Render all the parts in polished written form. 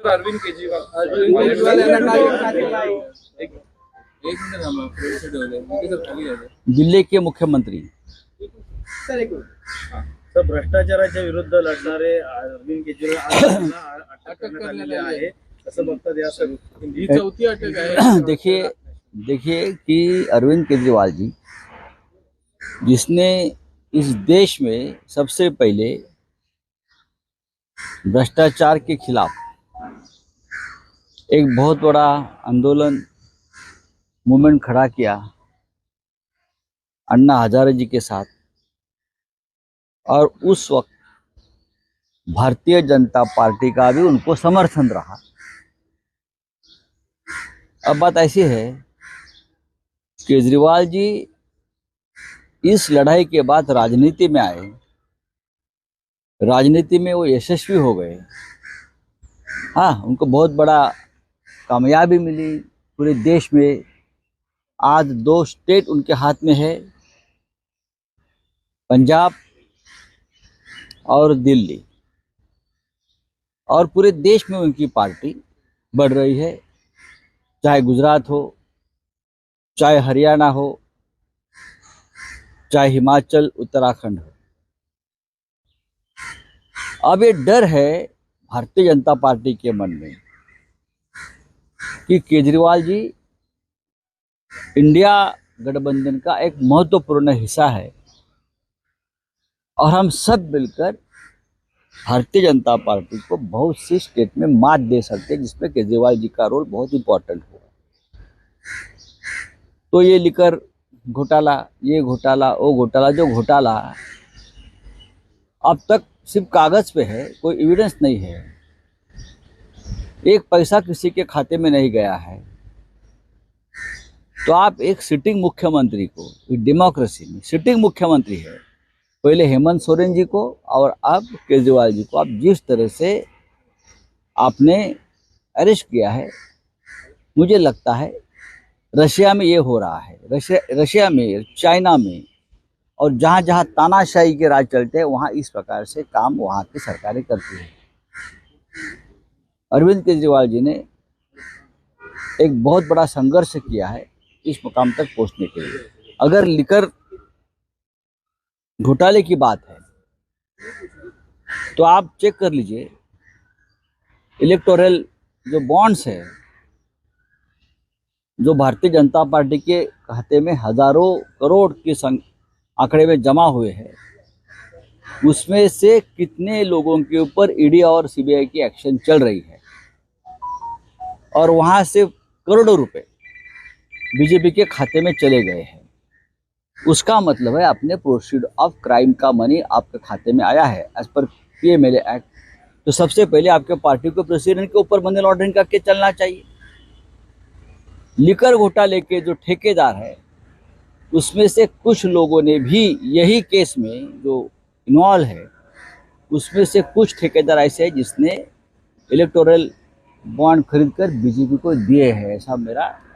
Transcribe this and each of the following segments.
अरविंद केजरीवाल एक मिनट हम प्रोसेड हो गए दिल्ली के मुख्यमंत्री तर भ्रष्टाचाराच्या विरुद्ध लढणारे अरविंद केजरीवाल आज त्यांना अटक करण्यात आलेली आहे. कसं बघतात या सर्व ही चौथी अटक आहे. देखिए कि अरविंद केजरीवाल जी, जिसने इस देश में सबसे पहले भ्रष्टाचार के खिलाफ एक बहुत बड़ा आंदोलन मूवमेंट खड़ा किया अन्ना हजारे जी के साथ, और उस वक्त भारतीय जनता पार्टी का भी उनको समर्थन रहा। अब बात ऐसी है, केजरीवाल जी इस लड़ाई के बाद राजनीति में आए, राजनीति में वो यशस्वी हो गए। हाँ, उनको बहुत बड़ा कामयाबी मिली पूरे देश में। आज 2 स्टेट उनके हाथ में है, पंजाब और दिल्ली, और पूरे देश में उनकी पार्टी बढ़ रही है। चाहे गुजरात हो, चाहे हरियाणा हो, चाहे हिमाचल उत्तराखंड हो। अब ये डर है भारतीय जनता पार्टी के मन में कि केजरीवाल जी इंडिया गठबंधन का एक महत्वपूर्ण हिस्सा है, और हम सब मिलकर भारतीय जनता पार्टी को बहुत सी स्टेट में मात दे सकते हैं, जिसमें केजरीवाल जी का रोल बहुत इंपॉर्टेंट होगा। तो ये लिकर घोटाला, ये घोटाला, वो घोटाला, जो घोटाला अब तक सिर्फ कागज पे है, कोई एविडेंस नहीं है, एक पैसा किसी के खाते में नहीं गया है। तो आप एक सिटिंग मुख्यमंत्री को, डेमोक्रेसी में सिटिंग मुख्यमंत्री है, पहले हेमंत सोरेन जी को और अब केजरीवाल जी को आप जिस तरह से आपने अरेस्ट किया है, मुझे लगता है रशिया में ये हो रहा है। रशिया में, चाइना में, और जहाँ जहाँ तानाशाही के राज चलते हैं वहाँ इस प्रकार से काम वहाँ की सरकारें करती है। अरविंद केजरीवाल जी ने एक बहुत बड़ा संघर्ष किया है इस मुकाम तक पहुँचने के लिए। अगर लिकर घोटाले की बात है तो आप चेक कर लीजिए, इलेक्टोरल जो बॉन्ड्स है, जो भारतीय जनता पार्टी के खाते में हजारों करोड़ के आंकड़े में जमा हुए हैं, उसमें से कितने लोगों के ऊपर ईडी और सीबीआई की एक्शन चल रही है, और वहां से करोड़ों रुपए बीजेपी के खाते में चले गए हैं। उसका मतलब है अपने प्रोसीड ऑफ क्राइम का मनी आपके खाते में आया है एज पर पीएमएलए एक्ट। तो सबसे पहले आपके पार्टी को प्रेसिडेंट के ऊपर मनी लॉन्ड्रिंग का केस चलना चाहिए। लिकर घोटाले के जो ठेकेदार है, उसमें से कुछ लोगों ने भी यही केस में जो इन्वॉल्व है, उसमें से कुछ ठेकेदार ऐसे हैं जिसने इलेक्टोरल बॉन्ड खरीदकर बीजेपी को दिए हैं,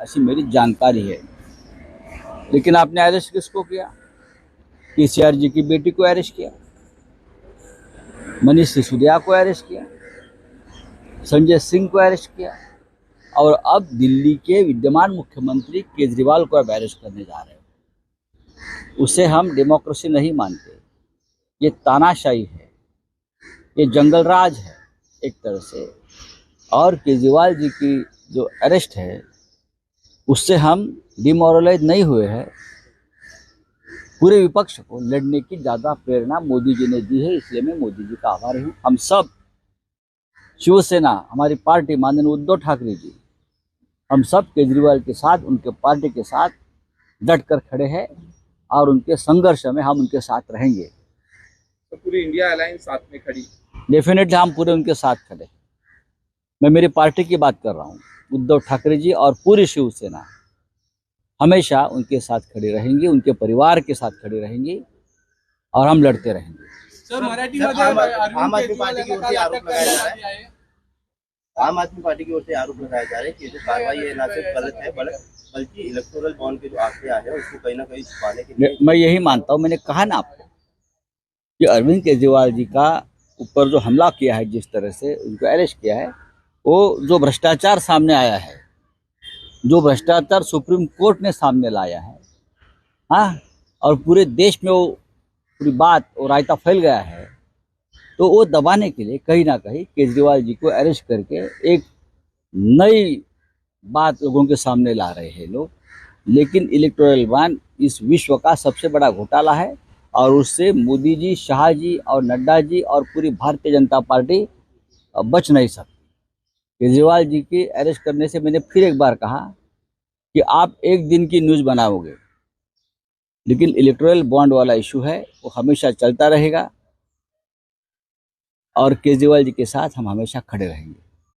ऐसी मेरी जानकारी है। लेकिन आपने अरेस्ट किसको किया? केसीआर जी की बेटी को अरेस्ट किया, मनीष सिसोदिया को अरेस्ट किया, संजय सिंह को अरेस्ट किया, और अब दिल्ली के विद्यमान मुख्यमंत्री केजरीवाल को अब अरेस्ट करने जा रहे हैं। उसे हम डेमोक्रेसी नहीं मानते, ये तानाशाही है, ये जंगल राज है एक तरह से। और केजरीवाल जी की जो अरेस्ट है, उससे हम डिमोरलाइज नहीं हुए हैं। पूरे विपक्ष को लड़ने की ज़्यादा प्रेरणा मोदी जी ने दी है, इसलिए मैं मोदी जी का आभारी हूँ। हम सब शिवसेना, हमारी पार्टी, माननीय उद्धव ठाकरे जी, हम सब केजरीवाल के साथ, उनके पार्टी के साथ डट कर खड़े हैं, और उनके संघर्ष में हम उनके साथ रहेंगे। तो पूरी इंडिया अलायंस साथ में खड़ी, डेफिनेटली हम पूरे उनके साथ खड़े। मैं मेरी पार्टी की बात कर रहा हूँ, उद्धव ठाकरे जी और पूरी शिवसेना हमेशा उनके साथ खड़े रहेंगे, उनके परिवार के साथ खड़े रहेंगे, और हम लड़ते रहेंगे। सर, मराठी आम आदमी पार्टी की ओर से आरोप लगाया जा रहा है, आम आदमी पार्टी की ओर से आरोप लगाया जा रहा है कि जो कार्रवाई है ना सिर्फ गलत है बल्कि इलेक्टोरल बॉन्ड के जो आंकड़े आए हैं उसको कहीं ना कहीं छुपाने के लिए। मैं यही मानता हूँ, मैंने कहा ना आपको कि अरविंद केजरीवाल जी का ऊपर जो हमला किया है, जिस तरह से उनको अरेस्ट किया है, वो जो भ्रष्टाचार सामने आया है, जो भ्रष्टाचार सुप्रीम कोर्ट ने सामने लाया है, हाँ, और पूरे देश में वो पूरी बात और रायता फैल गया है, तो वो दबाने के लिए कहीं ना कहीं केजरीवाल जी को अरेस्ट करके एक नई बात लोगों के सामने ला रहे हैं लोग। लेकिन इलेक्टोरल बॉन्ड इस विश्व का सबसे बड़ा घोटाला है और उससे मोदी जी, शाह जी और नड्डा जी और पूरी भारतीय जनता पार्टी बच नहीं सकती। केजरीवाल जी के अरेस्ट करने से मैंने फिर एक बार कहा कि आप एक दिन की न्यूज़ बनाओगे, लेकिन इलेक्टोरल बॉन्ड वाला इशू है वो हमेशा चलता रहेगा और केजरीवाल जी के साथ हम हमेशा खड़े रहेंगे।